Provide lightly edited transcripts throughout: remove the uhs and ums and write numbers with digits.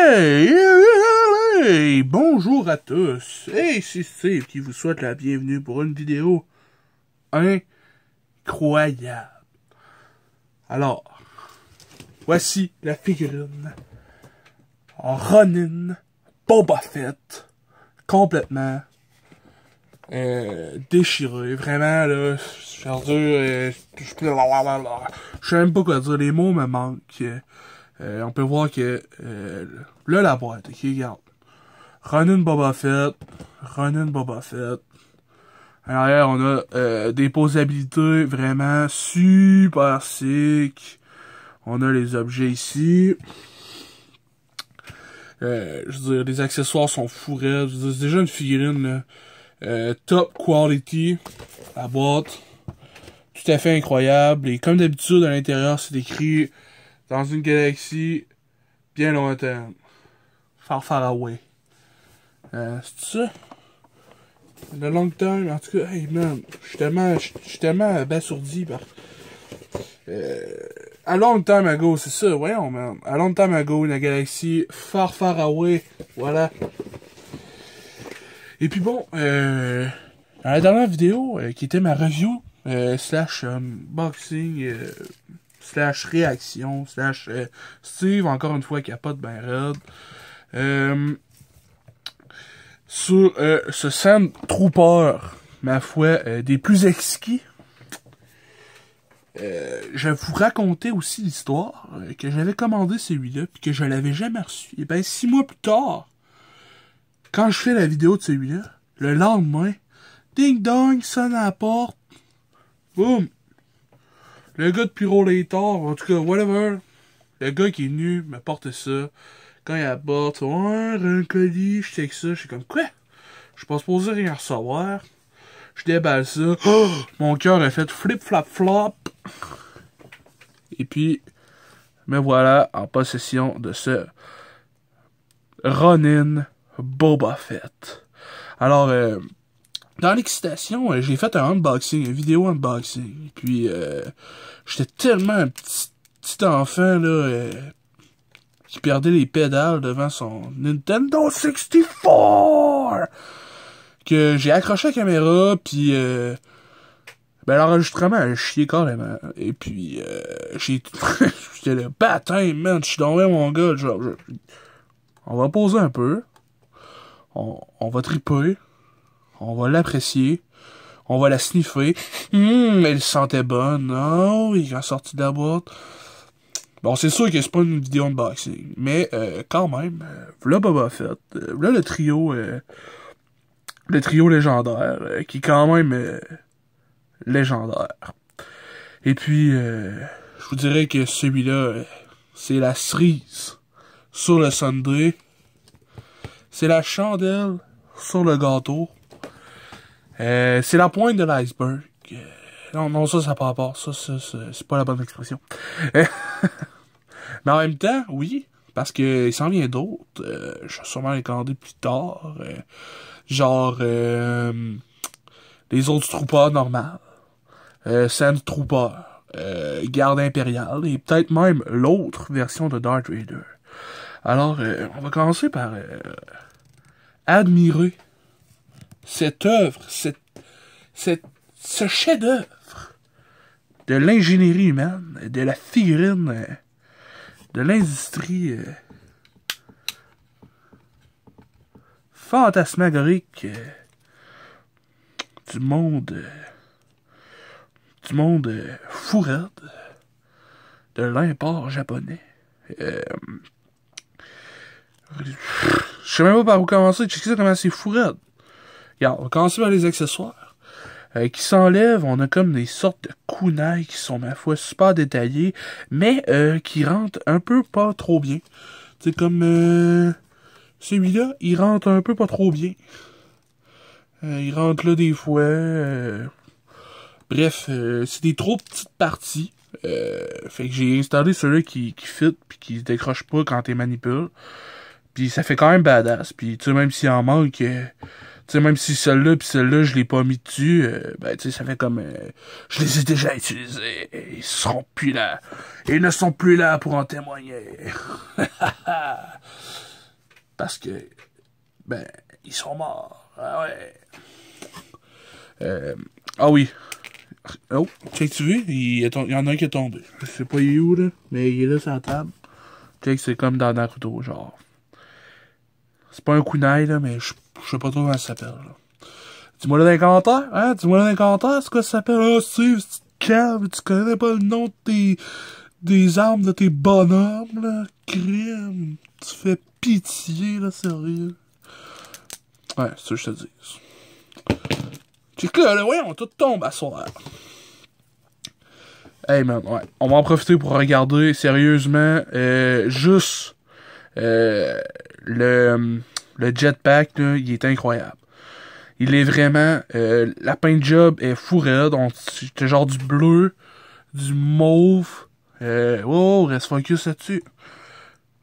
Hey, bonjour à tous. Hey, c'est Steve qui vous souhaite la bienvenue pour une vidéo incroyable. Alors, voici la figurine Ronin Boba Fett, complètement déchirée. Vraiment, là, je sais même pas quoi dire, les mots me manquent. On peut voir que là, la boîte, ok, regarde. Ronin Boba Fett. En arrière, on a des posabilités vraiment super sick. On a les objets ici. Je veux dire, les accessoires sont fous raides. Je veux dire, c'est déjà une figurine là, top quality. La boîte, tout à fait incroyable. Et comme d'habitude, à l'intérieur, c'est écrit dans une galaxie bien lointaine. Far away. C'est ça? The long time, en tout cas, hey man, je suis tellement abasourdi par... a long time ago, c'est ça, voyons man. A long time ago, la galaxie far away, voilà. Et puis bon, dans la dernière vidéo, qui était ma review, slash unboxing, slash réaction, slash Steve, encore une fois, capote ben raide. Sur ce Sand Trooper, ma foi, des plus exquis. Je vais vous raconter aussi l'histoire que j'avais commandé celui-là, puis que je l'avais jamais reçu. Et ben 6 mois plus tard, quand je fais la vidéo de celui-là, le lendemain, ding dong, sonne à la porte, boum, le gars de Pyrolator, en tout cas, whatever, le gars qui est venu me porte ça. Quand il apporte, ouais, un colis, je check ça, je suis comme, quoi? Je suis pas supposé rien recevoir. Je déballe ça. Oh, mon cœur a fait flip-flap-flop. Et puis, me voilà en possession de ce Ronin Boba Fett. Alors, dans l'excitation, j'ai fait un unboxing, une vidéo unboxing. Puis, j'étais tellement un petit enfant, là, qui perdait les pédales devant son Nintendo 64, que j'ai accroché la caméra, puis ben l'enregistrement a chié carrément. Et puis j'étais le baptême, man, je suis tombé mon gars, genre, on va poser un peu, on va triper, on va l'apprécier, on va la sniffer. Elle sentait bonne. Oh, il est sorti de la boîte. Bon, c'est sûr que c'est pas une vidéo unboxing, mais quand même, v'là Boba Fett, v'là le trio légendaire, qui est quand même légendaire. Et puis, je vous dirais que celui-là, c'est la cerise sur le sundae, c'est la chandelle sur le gâteau, c'est la pointe de l'iceberg. Non, ça n'a pas rapport, ça, c'est pas la bonne expression. Mais en même temps, oui, parce que il s'en vient d'autres. Je vais sûrement les commander plus tard. Genre les autres troopers normales. Sand Trooper. Garde impériale. Et peut-être même l'autre version de Darth Vader. Alors, on va commencer par admirer cette œuvre, ce chef-d'œuvre de l'ingénierie humaine, de la figurine, de l'industrie fantasmagorique du monde fou raide de l'import japonais. Je sais même pas par où commencer. Tu sais ça comment c'est fou raide. Regarde, on va commencer par les accessoires. Qui s'enlèvent, on a comme des sortes de kunai qui sont, ma foi, super détaillés, mais qui rentrent un peu pas trop bien. C'est comme celui-là, il rentre un peu pas trop bien. Il rentre là des fois. Bref, c'est des trop petites parties. Fait que j'ai installé celui-là qui fit puis qui se décroche pas quand t'es manipules. Puis ça fait quand même badass. Puis tu sais, même s'il en manque... tu sais, même si celle-là pis celle-là, je l'ai pas mis dessus, ben, tu sais, ça fait comme... je les ai déjà utilisés. Ils seront plus là. Ils ne sont plus là pour en témoigner. Parce que, ben, ils sont morts. Ah ouais. Ah oui. Oh, check, tu veux? Il y en a un qui est tombé. Je sais pas il est où, là, mais il est là sur la table. Check, c'est comme dans Naruto, genre. C'est pas un kunai, là, mais je sais pas trop comment ça s'appelle, là. Dis-moi là dans les commentaires, hein? Dis-moi là dans les commentaires, c'est quoi ça s'appelle? Ah, Steve, c'est calme, tu connais pas le nom de des armes de tes bonhommes, là? Crime. Tu fais pitié, là, sérieux. Ouais, c'est ça que je te dis. Check là, voyons, tout tombe à soir. Hey man, ouais. On va en profiter pour regarder sérieusement juste le jetpack, là, il est incroyable. Il est vraiment... la paint job est fou raide. C'était genre du bleu, du mauve. Oh, reste focus là-dessus.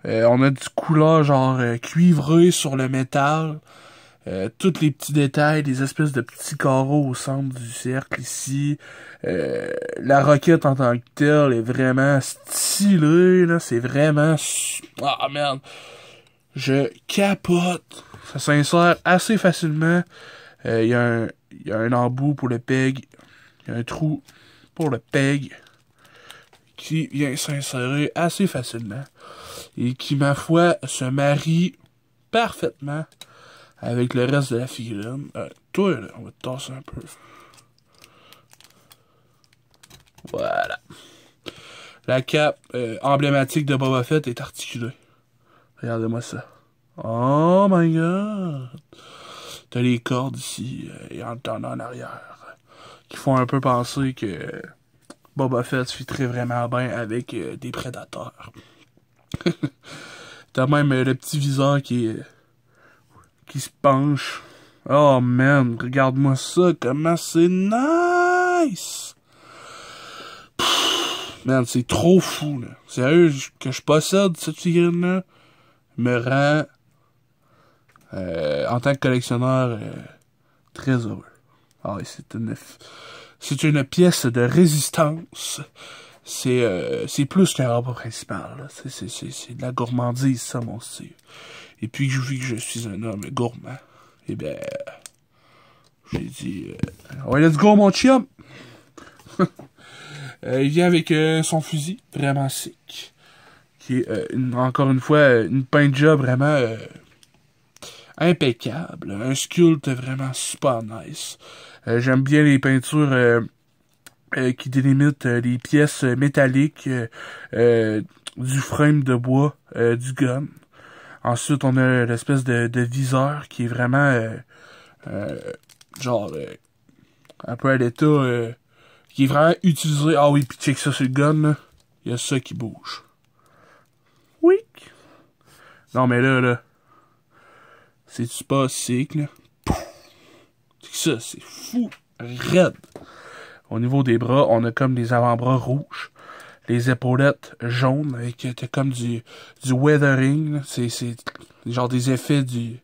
On a du couleur genre cuivré sur le métal. Tous les petits détails, des espèces de petits carreaux au centre du cercle ici. La roquette en tant que telle est vraiment stylée, là. C'est vraiment... Ah, merde. Je capote. Ça s'insère assez facilement. Il y a un embout pour le peg. Il y a un trou pour le peg qui vient s'insérer assez facilement. Et qui, ma foi, se marie parfaitement avec le reste de la figurine. Toi, là, on va te tasser un peu. Voilà. La cape emblématique de Boba Fett est articulée. Regardez-moi ça. Oh my god. T'as les cordes ici et en arrière qui font un peu penser que Boba Fett se fit vraiment bien avec des prédateurs. T'as même le petit viseur qui se penche. Oh man, regarde-moi ça, comment c'est nice! Pff, man, c'est trop fou, là. Sérieux, que je possède cette figurine-là me rend, en tant que collectionneur, très heureux. Ah oui, c'est une pièce de résistance. C'est plus qu'un repas principal, là. C'est de la gourmandise, ça, mon style. Et puis, vu que je suis un homme gourmand, eh ben, j'ai dit, ouais, let's go, mon chum! Il vient avec son fusil, vraiment sick. Qui est, encore une fois, une paint job vraiment impeccable. Un sculpte vraiment super nice. J'aime bien les peintures qui délimitent les pièces métalliques du frame de bois du gun. Ensuite, on a l'espèce de viseur qui est vraiment genre un peu à l'état qui est vraiment utilisé. Ah oui, puis check ça sur le gun, là. Il y a ça qui bouge. Oui. Non, mais là, c'est-tu pas sick, là? C'est ça, c'est fou, raide. Au niveau des bras, on a comme des avant-bras rouges. Les épaulettes jaunes, avec comme du weathering. C'est genre des effets du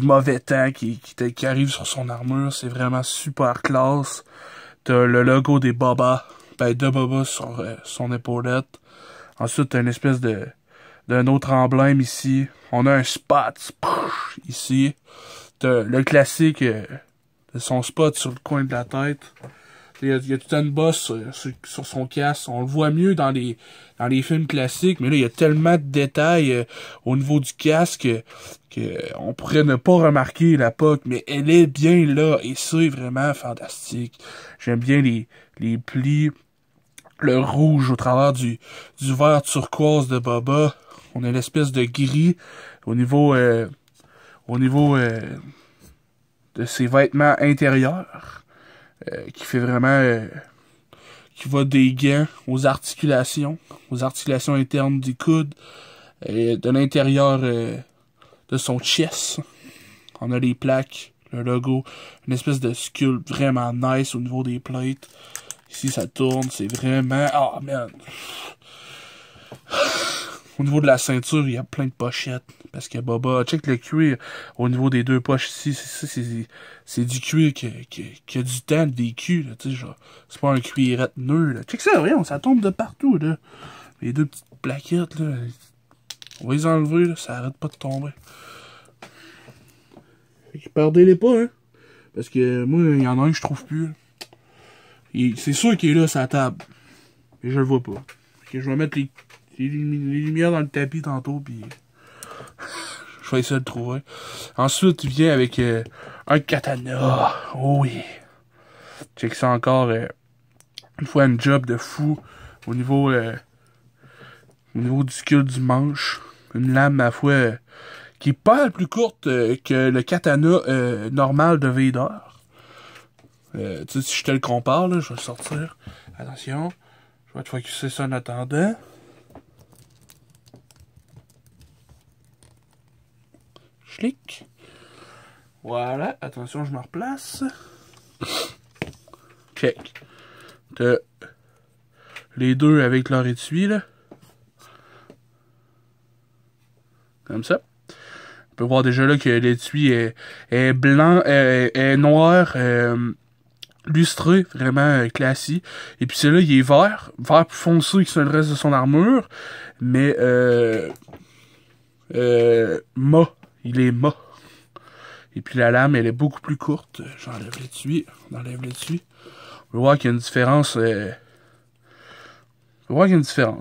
mauvais temps qui arrive sur son armure. C'est vraiment super classe. T'as le logo des Boba. Ben, de Boba sur son épaulette. Ensuite, t'as une espèce d'un autre emblème ici. On a un spot ici. T'as le classique de son spot sur le coin de la tête. Il y a tout une bosse sur son casque. On le voit mieux dans les films classiques, mais là, il y a tellement de détails au niveau du casque que on pourrait ne pas remarquer la POC, mais elle est bien là, et c'est vraiment fantastique. J'aime bien les plis, le rouge au travers du vert turquoise de Boba. On a l'espèce de gris au niveau de ses vêtements intérieurs. Qui fait vraiment qui va des gants aux articulations internes du coude et de l'intérieur de son chest. On a les plaques, le logo, une espèce de sculpte vraiment nice au niveau des plates. Ici ça tourne, c'est vraiment... Oh man! Au niveau de la ceinture, il y a plein de pochettes. Parce que Boba, check le cuir au niveau des deux poches ici. C'est du cuir qui a du temps de vécu, là, tu sais, genre. C'est pas un cuirette nœud, là. Check ça, voyons, ça tombe de partout, là. Les deux petites plaquettes, là. On va les enlever, là, ça arrête pas de tomber. Fait que perdez-les pas, hein. Parce que moi, il y en a un que je trouve plus. C'est sûr qu'il est là, sur la table. Et je le vois pas. Fait que je vais mettre les lumières dans le tapis tantôt, puis je vais essayer de le trouver. Ensuite, il vient avec un katana. Oh oui. Check ça encore. Une fois un job de fou au niveau du skill du manche. Une lame, ma foi, qui est pas la plus courte que le katana normal de Vader. Tu sais, si je te le compare, là, je vais le sortir. Attention. Je vais te focuser ça en attendant. Schlick. Voilà. Attention, je me replace. Check. T'as les deux avec leur étui, là. Comme ça. On peut voir déjà là que l'étui est blanc, est noir, lustré, vraiment classique. Et puis celui-là, il est vert plus foncé que le reste de son armure. Mais, mat. Il est mat. Et puis la lame, elle est beaucoup plus courte. J'enlève l'étui. On enlève l'étui. On peut voir qu'il y a une différence.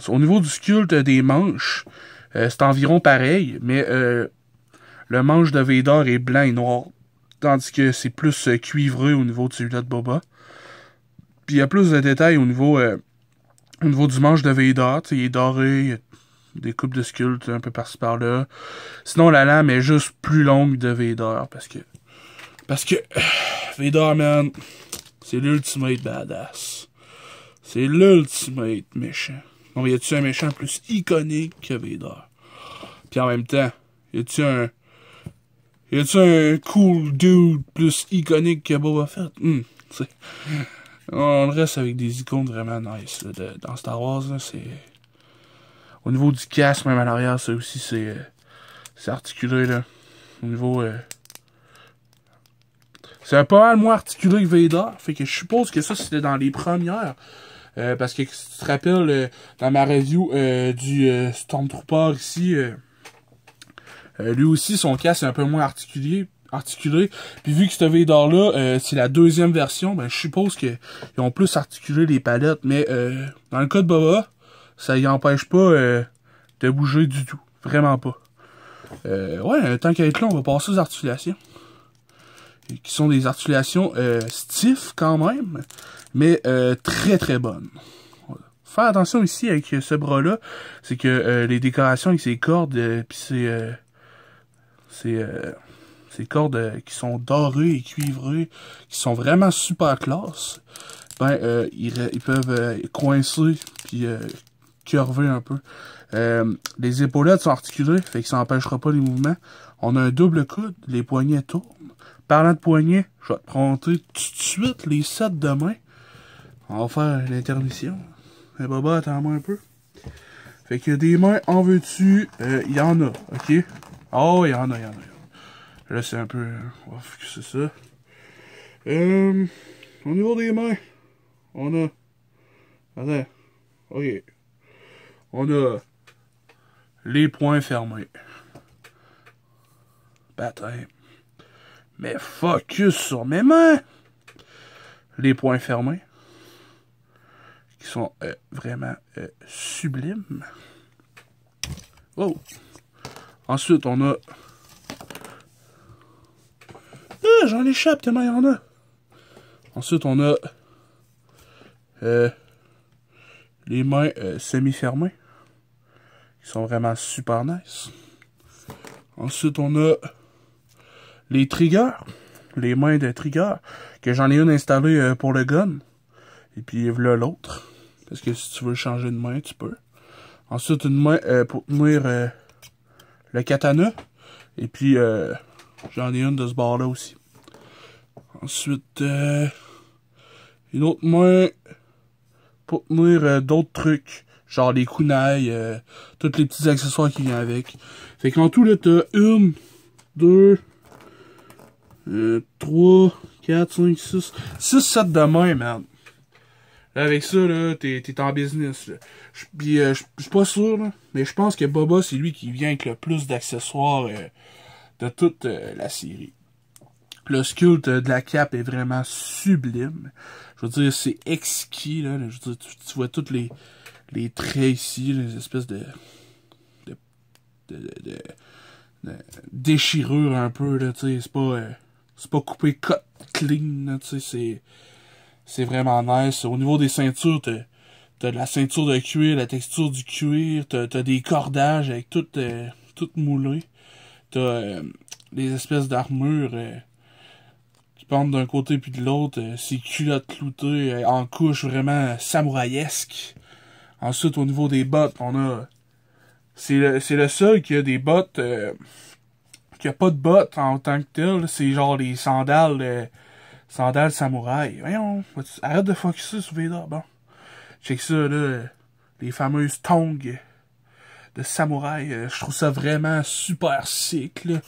Au niveau du sculpte des manches, c'est environ pareil, mais le manche de Vader est blanc et noir. Tandis que c'est plus cuivré au niveau de celui-là de Boba. Puis il y a plus de détails au niveau du manche de Vader. Il est doré, il y a des coupes de sculpte un peu par-ci par-là. Sinon, la lame est juste plus longue de Vader. Parce que Vader, man, c'est l'ultimate badass. C'est l'ultimate méchant. Non, mais y a-tu un méchant plus iconique que Vader? Puis en même temps, y a-tu un cool dude plus iconique que Boba Fett? On reste avec des icônes vraiment nice là, dans Star Wars. Là, c'est... Au niveau du casque, même à l'arrière, ça aussi, c'est articulé. Là. Au niveau... C'est pas mal moins articulé que Vader. Fait que je suppose que ça, c'était dans les premières. Parce que si tu te rappelles, dans ma review du Stormtrooper ici, lui aussi, son casque est un peu moins articulé. Puis vu que ce Vader-là, c'est la deuxième version, ben je suppose qu'ils ont plus articulé les palettes. Mais dans le cas de Boba, ça y empêche pas de bouger du tout. Vraiment pas. Ouais, tant qu'à être là, on va passer aux articulations. Qui sont des articulations stiff quand même, mais très très bonnes. Voilà. Faire attention ici avec ce bras-là, c'est que les décorations avec ces cordes, puis ces cordes qui sont dorées et cuivrées, qui sont vraiment super classe, ben ils peuvent coincer puis curver un peu. Les épaulettes sont articulées, fait que ça n'empêchera pas les mouvements. On a un double coude, les poignets tournent. Parlant de poignets, je vais te prendre tout de suite les 7 de main. On va faire l'intermission. Mais Boba, attends-moi un peu. Fait que des mains, en veux-tu? Il y en a, ok? Oh, il y en a. Là, c'est un peu... on va fixer ça. Au niveau des mains, on a... Attends. Ok. On a... les poings fermés. Baptême. Mais focus sur mes mains. Les poings fermés. Qui sont vraiment sublimes. Oh. Ensuite, on a... Ah, j'en échappe tellement il y en a. Ensuite, on a... les mains semi-fermées. Qui sont vraiment super nice. Ensuite, on a... les triggers, les mains de trigger, que j'en ai une installée pour le gun. Et puis voilà l'autre. Parce que si tu veux changer de main, tu peux. Ensuite, une main pour tenir le katana. Et puis j'en ai une de ce bord-là aussi. Ensuite, une autre main pour tenir d'autres trucs. Genre les kunai, tous les petits accessoires qui viennent avec. Fait qu'en tout, là, t'as 1, 2... 3, 4, 5, 6, 7 de main, man. Là, avec ça, là, t'es en business, là. Puis, je suis pas sûr, là, mais je pense que Boba, c'est lui qui vient avec le plus d'accessoires de toute la série. Le sculpte de la cape est vraiment sublime. Je veux dire, c'est exquis, là. Je veux dire, tu vois tous les traits ici, les espèces de déchirure un peu, là, tu sais, c'est pas coupé cut clean, là, tu sais, c'est vraiment nice. Au niveau des ceintures, t'as de la ceinture de cuir, la texture du cuir, t'as des cordages avec tout moulé, t'as des espèces d'armures qui pendent d'un côté puis de l'autre, ces culottes cloutées en couche vraiment samouraïesques. Ensuite, au niveau des bottes, on a c'est le seul qui a des bottes qui a pas de bottes en tant que tel, c'est genre les sandales samouraï. Voyons, arrête de focusser sur Vader, bon. Check ça, là, les fameuses tongs de samouraï, je trouve ça vraiment super sick, là.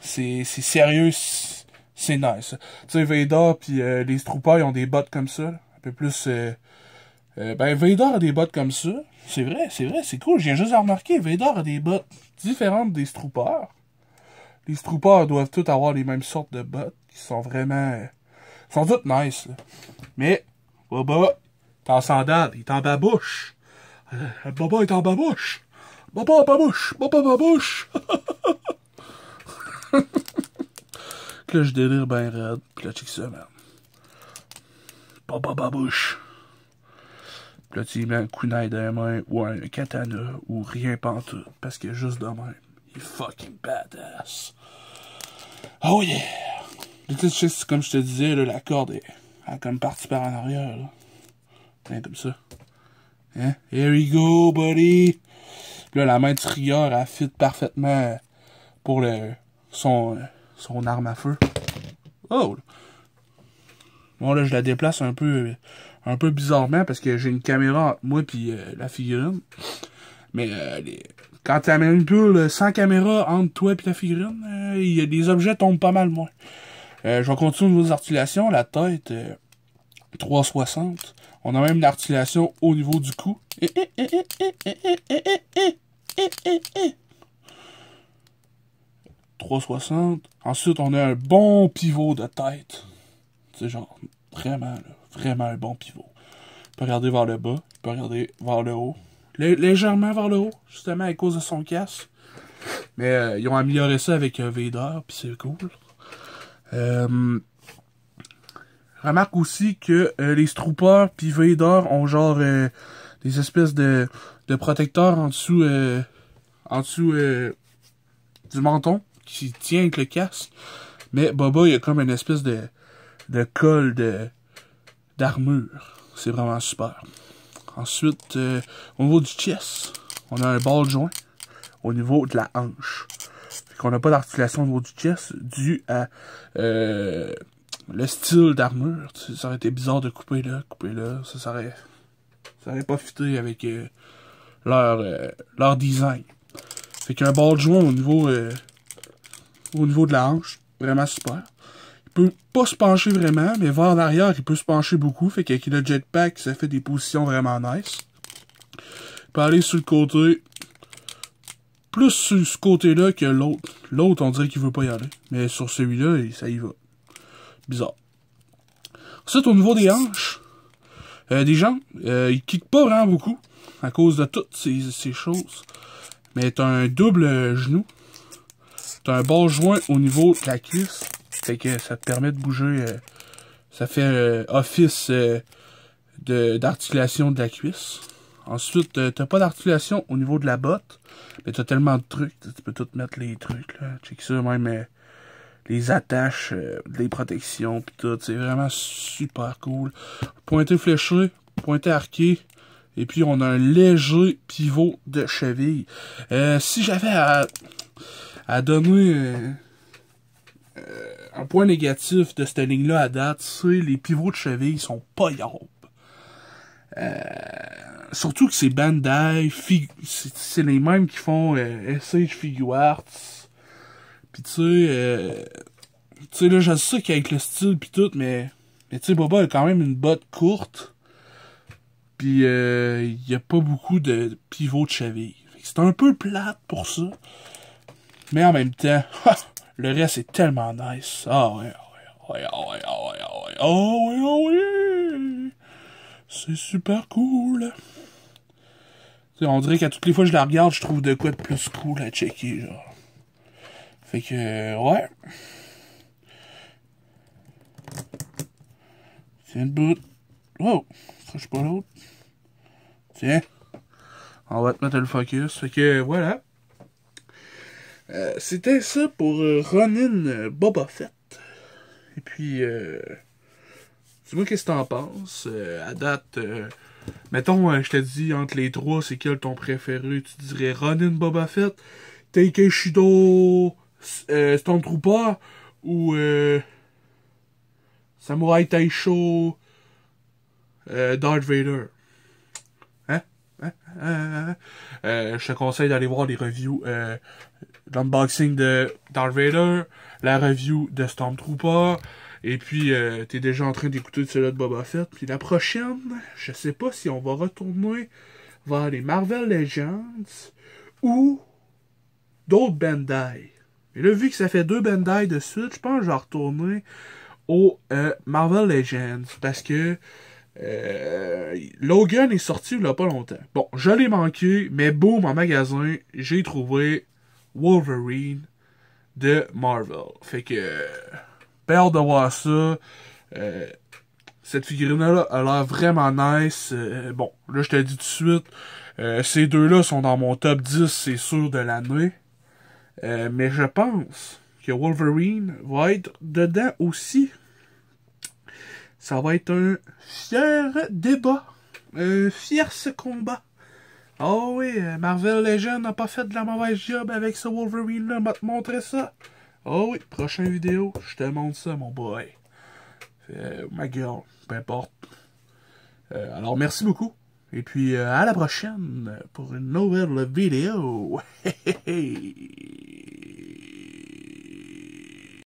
C'est sérieux, c'est nice. Tu sais, Vader pis les Troopers, ils ont des bottes comme ça, là, un peu plus... ben, Vader a des bottes comme ça. C'est vrai, c'est cool. Je viens juste de remarquer, Vader a des bottes différentes des Troopers. Les Troopers doivent tous avoir les mêmes sortes de bottes qui sont vraiment... sont toutes nice, là. Mais, Boba, t'es en sandales, il est en babouche. Boba est en babouche. Boba en babouche. Boba en babouche. Que là, je délire ben raide. Puis là, check ça, man. Boba babouche. Puis là, tu lui mets un kunai dans les mains, ou un katana, ou rien pantoute. Parce que juste de même, il est fucking badass. Oh yeah! Tu sais, comme je te disais, là, la corde est comme partie par en arrière, là. Tiens, comme ça. Hein? Here we go, buddy! Puis là, la main de Trigger, elle fit parfaitement pour son arme à feu. Oh! Bon, là, je la déplace un peu bizarrement parce que j'ai une caméra entre moi et la figurine. Mais quand tu manipules sans caméra entre toi et la figurine, les objets tombent pas mal moins. Je vais continuer au niveau des articulations. La tête, 360. On a même une articulation au niveau du cou. 360. Ensuite, on a un bon pivot de tête. C'est genre, vraiment, là, vraiment un bon pivot. Il peut regarder vers le bas, il peut regarder vers le haut. Légèrement vers le haut, justement à cause de son casque. Mais ils ont amélioré ça avec Vader, puis c'est cool. Remarque aussi que les Troopers puis Vader ont genre des espèces de protecteurs en dessous du menton qui tient avec le casque. Mais Boba, il a comme une espèce de colle d'armure. C'est vraiment super. Ensuite, au niveau du chest, on a un ball joint au niveau de la hanche. Fait qu'on n'a pas d'articulation au niveau du chest dû à le style d'armure. Ça aurait été bizarre de couper là. Ça aurait pas fité avec leur design. Fait qu'un ball joint au niveau de la hanche, vraiment super. Il peut pas se pencher vraiment, mais vers l'arrière, il peut se pencher beaucoup. Fait qu'avec le jetpack, ça fait des positions vraiment nice. Il peut aller sur le côté. Plus sur ce côté-là que l'autre. L'autre, on dirait qu'il veut pas y aller. Mais sur celui-là, ça y va. Bizarre. Ensuite, au niveau des hanches, des jambes, il kick pas vraiment beaucoup. À cause de toutes ces choses. Mais t'as un double genou. T'as un ball joint au niveau de la cuisse. Fait que ça te permet de bouger. Ça fait office d'articulation de la cuisse. Ensuite, t'as pas d'articulation au niveau de la botte. Mais t'as tellement de trucs. Tu peux tout mettre les trucs, là. Check ça, même les attaches, les protections, pis tout. C'est vraiment super cool. Pointé fléché, pointé arqué. Et puis, on a un léger pivot de cheville. Si j'avais à donner un point négatif de cette ligne-là à date, c'est les pivots de cheville sont pas yop. Surtout que c'est Bandai, c'est les mêmes qui font SH Figuarts. Pis tu sais, là, je sais qu'avec le style pis tout, mais tu sais, Boba a quand même une botte courte. Puis il n'y a pas beaucoup de pivots de cheville. C'est un peu plate pour ça. Mais en même temps, le reste est tellement nice. Ah ouais, ah ouais, ah ouais, ah ouais, ah ouais, ah ouais, ah ouais. C'est super cool. T'sais, on dirait qu'à toutes les fois que je la regarde, je trouve de quoi de plus cool à checker, genre. Fait que, ouais. Tiens, le bout. Wow, touche pas l'autre. Tiens. On va te mettre le focus. Fait que, voilà. C'était ça pour Ronin Boba Fett. Et puis, dis-moi qu'est-ce que t'en penses. À date, mettons, je te dis, entre les trois, c'est quel ton préféré? Tu dirais Ronin Boba Fett, Takeshido, Stormtrooper, ou Samurai Taisho, Darth Vader? Hein? Je te conseille d'aller voir les reviews, l'unboxing de Darth Vader, la review de Stormtrooper, et puis t'es déjà en train d'écouter celui-là de Boba Fett. Puis la prochaine, je sais pas si on va retourner vers les Marvel Legends ou d'autres Bandai. Mais là, vu que ça fait 2 Bandai de suite, je pense que je vais retourner au Marvel Legends, parce que Logan est sorti il y a pas longtemps. Bon, je l'ai manqué, mais boum, en magasin, j'ai trouvé Wolverine de Marvel. Fait que, peur de voir ça. Cette figurine-là a l'air vraiment nice. Bon, là, je te dis tout de suite, ces deux-là sont dans mon top 10, c'est sûr, de l'année. Mais je pense que Wolverine va être dedans aussi. Ça va être un fier débat. Un fier ce combat. Oh oui, Marvel Legends n'a pas fait de la mauvaise job avec ce Wolverine-là. On va te montrer ça. Oh oui, prochaine vidéo, je te montre ça, mon boy. Ma girl, peu importe. Alors, merci beaucoup. Et puis, à la prochaine pour une nouvelle vidéo.